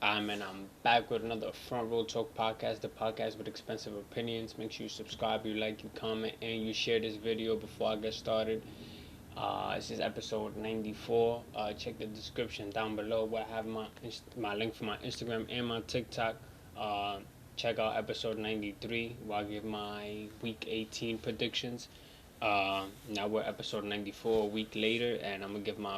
And I'm back with another Front Row Talk podcast, the podcast with expensive opinions. Make sure you subscribe, you like, you comment, and you share this video before I get started. This is episode 94. Check the description down below where I have my link for my Instagram and my TikTok. Uh, Check out episode 93 where I give my week 18 predictions. Now we're episode 94, a week later, and I'm going to give my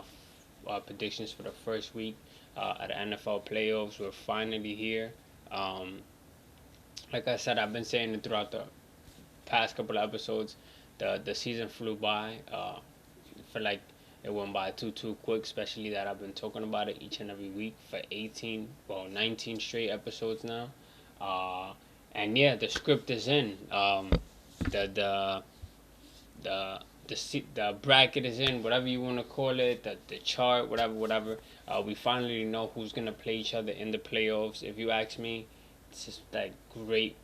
predictions for the first week at the NFL playoffs. We're finally here. Like I said, I've been saying it throughout the past couple of episodes. The season flew by. I feel like it went by too quick, especially that I've been talking about it each and every week for 19 straight episodes now. And yeah, the script is in. The the the bracket is in, whatever you want to call it, the chart, whatever. We finally know who's gonna play each other in the playoffs. If you ask me, it's just like great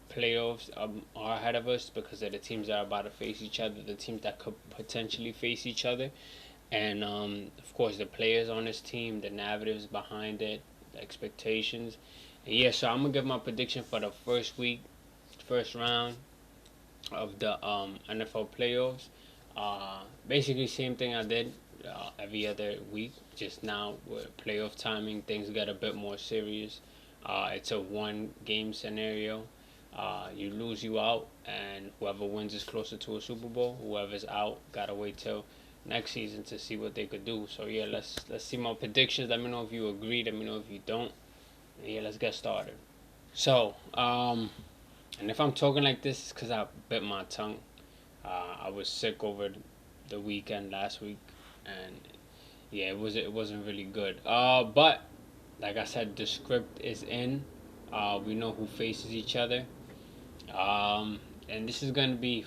playoffs are ahead of us because of the teams that are about to face each other, the teams that could potentially face each other, and of course the players on this team, the narratives behind it, the expectations. And yeah, so I'm gonna give my prediction for the first week, first round of the NFL playoffs. Basically, same thing I did every other week. Just now with playoff timing, things get a bit more serious. It's a one-game scenario. You lose, you out, and whoever wins is closer to a Super Bowl. Whoever's out, gotta wait till next season to see what they could do. So yeah, let's see my predictions. Let me know if you agree. Let me know if you don't. And yeah, let's get started. So, and if I'm talking like this, it's because I bit my tongue. I was sick over the weekend last week, and yeah, it wasn't really good. But like I said, the script is in. We know who faces each other. And this is gonna be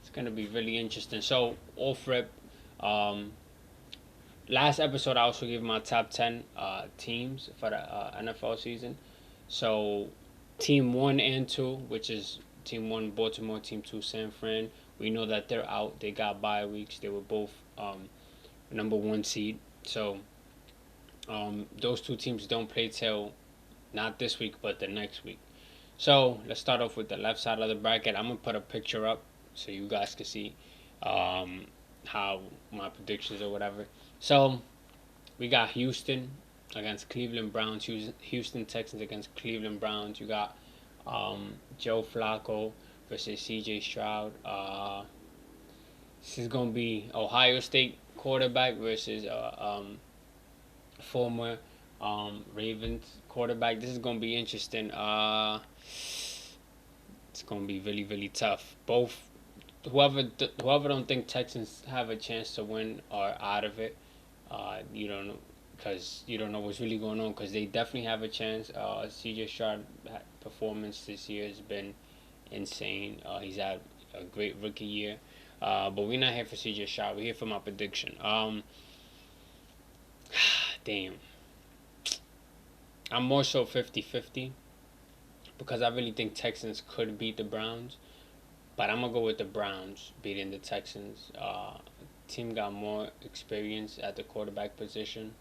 it's gonna be really interesting. So off rip, um, last episode I also gave my top 10 teams for the NFL season. So team 1 and 2, which is team 1 Baltimore, team 2 San Fran. We know that they're out. They got bye weeks. They were both number 1 seed. So those two teams don't play till not this week, but the next week. So let's start off with the left side of the bracket. I'm gonna put a picture up so you guys can see how my predictions or whatever. So we got Houston against Cleveland Browns. Houston Texans against Cleveland Browns. You got Joe Flacco versus C.J. Stroud. This is gonna be Ohio State quarterback versus former Ravens quarterback. This is gonna be interesting. It's gonna be really tough. Both whoever don't think Texans have a chance to win are out of it. You don't know because you don't know what's really going on because they definitely have a chance. C.J. Stroud performance this year has been insane. He's had a great rookie year. But we're not here for C.J. Stroud. We're here for my prediction. Damn. I'm more so 50-50 because I really think Texans could beat the Browns. But I'm going to go with the Browns beating the Texans. Team got more experience at the quarterback position.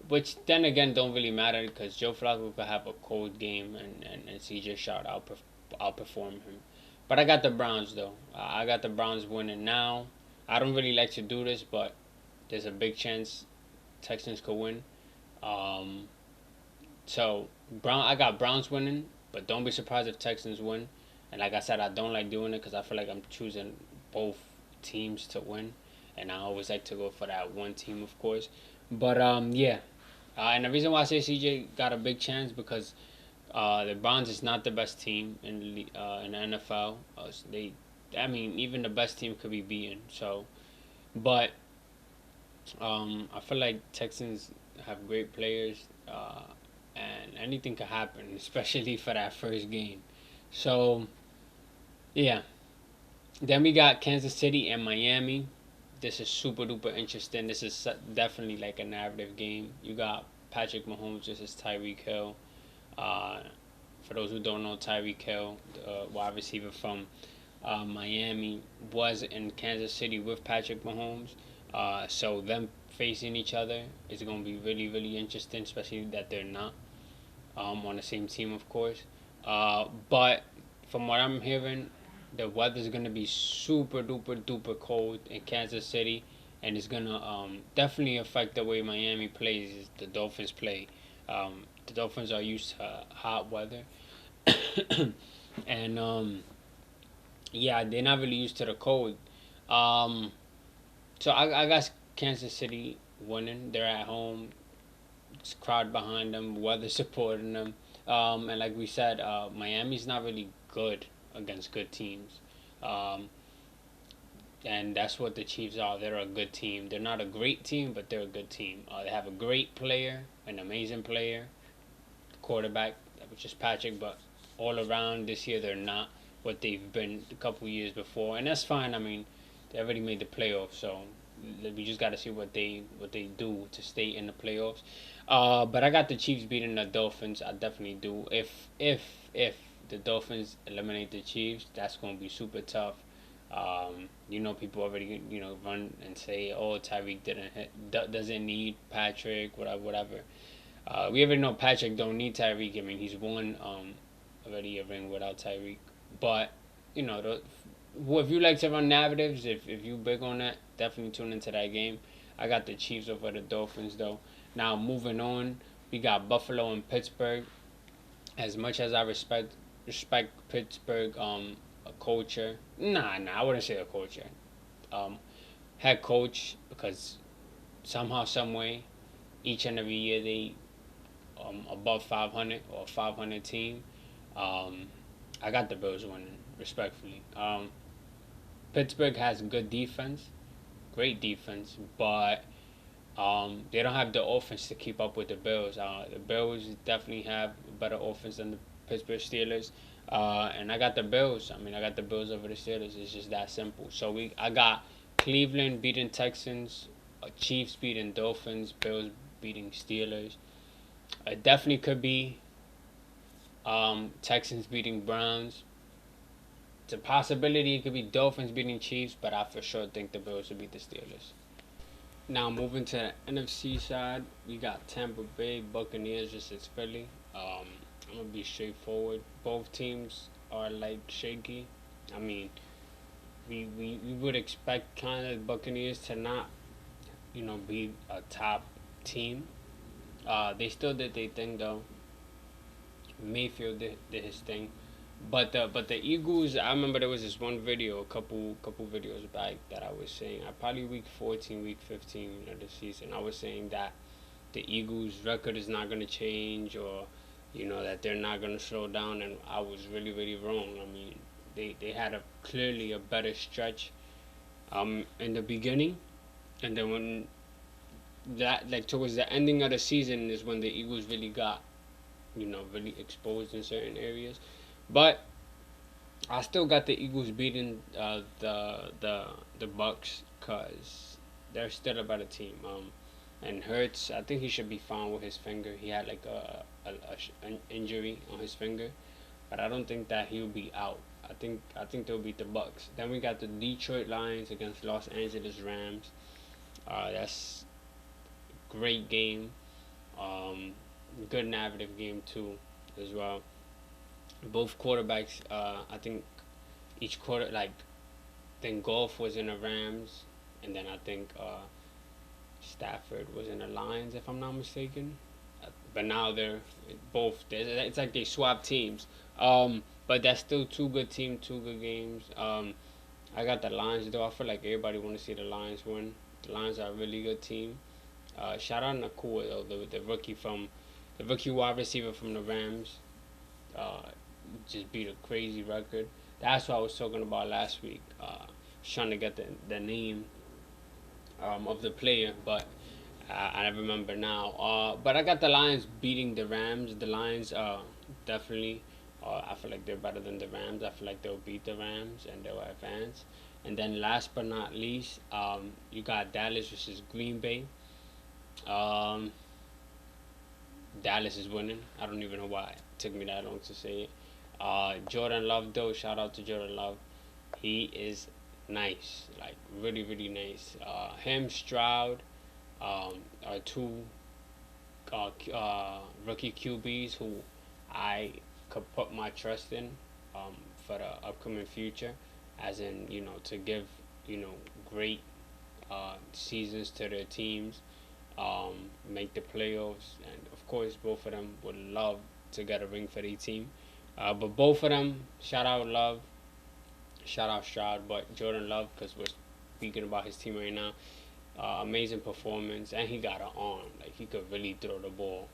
Which then again don't really matter because Joe Flacco could have a cold game and CJ Stroud outperform him. But I got the Browns though. I got the Browns winning now. I don't really like to do this, but there's a big chance Texans could win. So I got Browns winning, but don't be surprised if Texans win. And like I said, I don't like doing it because I feel like I'm choosing both teams to win, and I always like to go for that one team, of course. But yeah, and the reason why I say CJ got a big chance because the Browns is not the best team in the NFL. Even the best team could be beaten. So, but I feel like Texans have great players, and anything could happen, especially for that first game. So, yeah. Then we got Kansas City and Miami. This is super duper interesting. This is definitely like a narrative game. You got Patrick Mahomes versus Tyreek Hill. For those who don't know, Tyreek Hill, the wide receiver from Miami, was in Kansas City with Patrick Mahomes. So them facing each other. It's gonna be really really interesting, especially that they're not on the same team, of course. But from what I'm hearing, the weather's gonna be super duper duper cold in Kansas City, and it's gonna definitely affect the way Miami plays. The Dolphins play. The Dolphins are used to hot weather, and yeah, they're not really used to the cold. Um, so I got Kansas City winning. They're at home. It's crowd behind them, weather supporting them. And like we said, Miami's not really good against good teams. Um, and that's what the Chiefs are. They're a good team. They're not a great team, but they're a good team. They have a great player, an amazing player, quarterback, which is Patrick, but all around this year they're not what they've been a couple years before, and that's fine. I mean, they already made the playoffs, so we just got to see what they do to stay in the playoffs. But I got the Chiefs beating the Dolphins. I definitely do. If the Dolphins eliminate the Chiefs, that's gonna be super tough. People already run and say, "Oh, Tyreek doesn't need Patrick, whatever." We already know Patrick don't need Tyreek. I mean, he's won already a ring without Tyreek. But if you like to run narratives, if you big on that, definitely tune into that game. I got the Chiefs over the Dolphins though. Now moving on, we got Buffalo and Pittsburgh. As much as I respect Pittsburgh, a culture. Nah, I wouldn't say a culture. Um, Head coach, because somehow, some way, each and every year they above 500 or 500 team. Um, I got the Bills winning, respectfully. Pittsburgh has good defense, great defense, but they don't have the offense to keep up with the Bills. The Bills definitely have a better offense than the Pittsburgh Steelers. And I got the Bills. I mean, I got the Bills over the Steelers. It's just that simple. So I got Cleveland beating Texans, Chiefs beating Dolphins, Bills beating Steelers. It definitely could be Texans beating Browns. It's a possibility it could be Dolphins beating Chiefs, but I for sure think the Bills will beat the Steelers. Now moving to the NFC side, we got Tampa Bay Buccaneers versus Philly. I'm gonna be straightforward. Both teams are like shaky. I mean, we would expect kind of the Buccaneers to not, be a top team. They still did their thing though. Mayfield did his thing, but the Eagles. I remember there was this one video, a couple videos back, that I was saying. Probably week 14, week 15 of the season. I was saying that the Eagles' record is not gonna change, or that they're not gonna slow down, and I was really really wrong. I mean, they had clearly a better stretch in the beginning, and then when that, like, towards the ending of the season is when the Eagles really got really exposed in certain areas. But I still got the Eagles beating the Bucks, because they're still a better team. And Hurts, I think he should be fine with his finger. He had like an injury on his finger, but I don't think that he'll be out. I think they'll beat the Bucks. Then we got the Detroit Lions against Los Angeles Rams. That's a great game. Good narrative game too, as well. Both quarterbacks, I think each quarter, like, then Golf was in the Rams, and then I think Stafford was in the Lions, if I'm not mistaken. But now they're both. It's like they swap teams. But that's still two good teams, two good games. I got the Lions though. I feel like everybody want to see the Lions win. The Lions are a really good team. Shout out Nakua though, the rookie wide receiver from the Rams. Just beat a crazy record. That's what I was talking about last week. Trying to get the name of the player, but I remember now. But I got the Lions beating the Rams. The Lions definitely. I feel like they're better than the Rams. I feel like they'll beat the Rams and they'll advance. And then last but not least, you got Dallas versus Green Bay. Um, Dallas is winning. I don't even know why it took me that long to say it. Jordan Love though, shout out to Jordan Love. He is nice, like really really nice. Him, Stroud, are two rookie QBs who I could put my trust in for the upcoming future, as in, to give, great seasons to their teams, make the playoffs, and of course, both of them would love to get a ring for their team. But both of them, shout out Love, shout out Stroud, but Jordan Love, because we're speaking about his team right now. Amazing performance, and he got an arm. Like, he could really throw the ball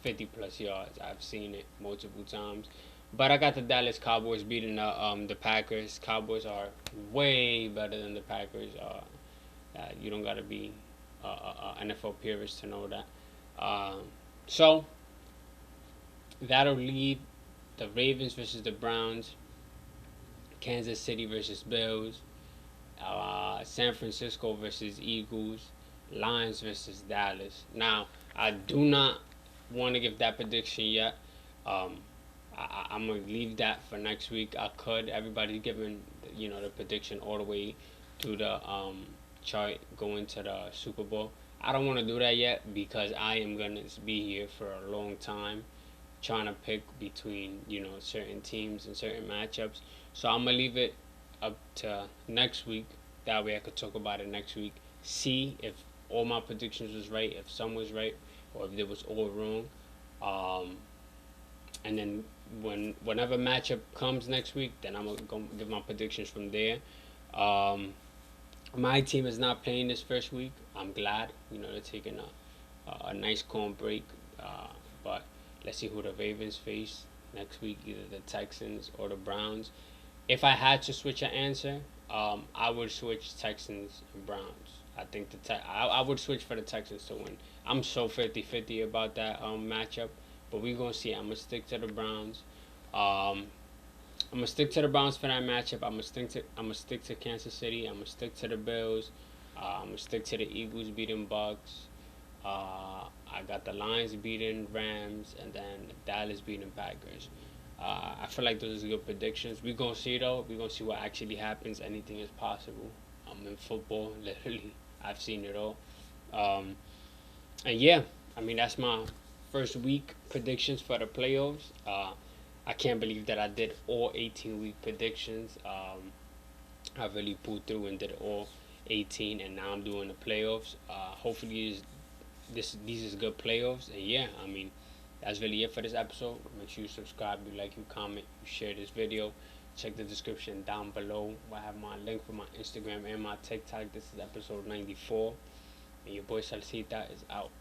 50 plus yards. I've seen it multiple times. But I got the Dallas Cowboys beating the Packers. Cowboys are way better than the Packers. You don't gotta be NFL purist to know that. So that'll leave the Ravens versus the Browns, Kansas City versus Bills, San Francisco versus Eagles, Lions versus Dallas. Now, I do not want to give that prediction yet. Um, I'm gonna leave that for next week. I could. Everybody's giving the prediction all the way to the chart going to the Super Bowl. I don't want to do that yet because I am gonna be here for a long time, trying to pick between certain teams and certain matchups. So I'm gonna leave it up to next week. That way I could talk about it next week. See if all my predictions was right, if some was right, or if it was all wrong. And then whenever matchup comes next week, then I'm gonna give my predictions from there. Um, my team is not playing this first week. I'm glad. They're taking a nice calm break. But let's see who the Ravens face next week, either the Texans or the Browns. If I had to switch an answer, I would switch Texans and Browns. I think I would switch for the Texans to win. I'm so 50-50 about that matchup, but we're gonna see. I'm gonna stick to the Browns. I'm gonna stick to the Browns for that matchup. I'm gonna stick to Kansas City. I'm gonna stick to the Bills. I'm gonna stick to the Eagles beating Bucks. I got the Lions beating Rams, and then Dallas beating Packers. I feel like those are good predictions. We're gonna see though. We're gonna see what actually happens. Anything is possible. In football, literally, I've seen it all. Um, and yeah, I mean that's my first week predictions for the playoffs. I can't believe that I did all 18-week predictions. I really pulled through and did all 18, and now I'm doing the playoffs. Hopefully, these is good playoffs. And yeah, I mean, that's really it for this episode. Make sure you subscribe, you like, you comment, you share this video. Check the description down below. I have my link for my Instagram and my TikTok. This is episode 94. And your boy Salcita is out.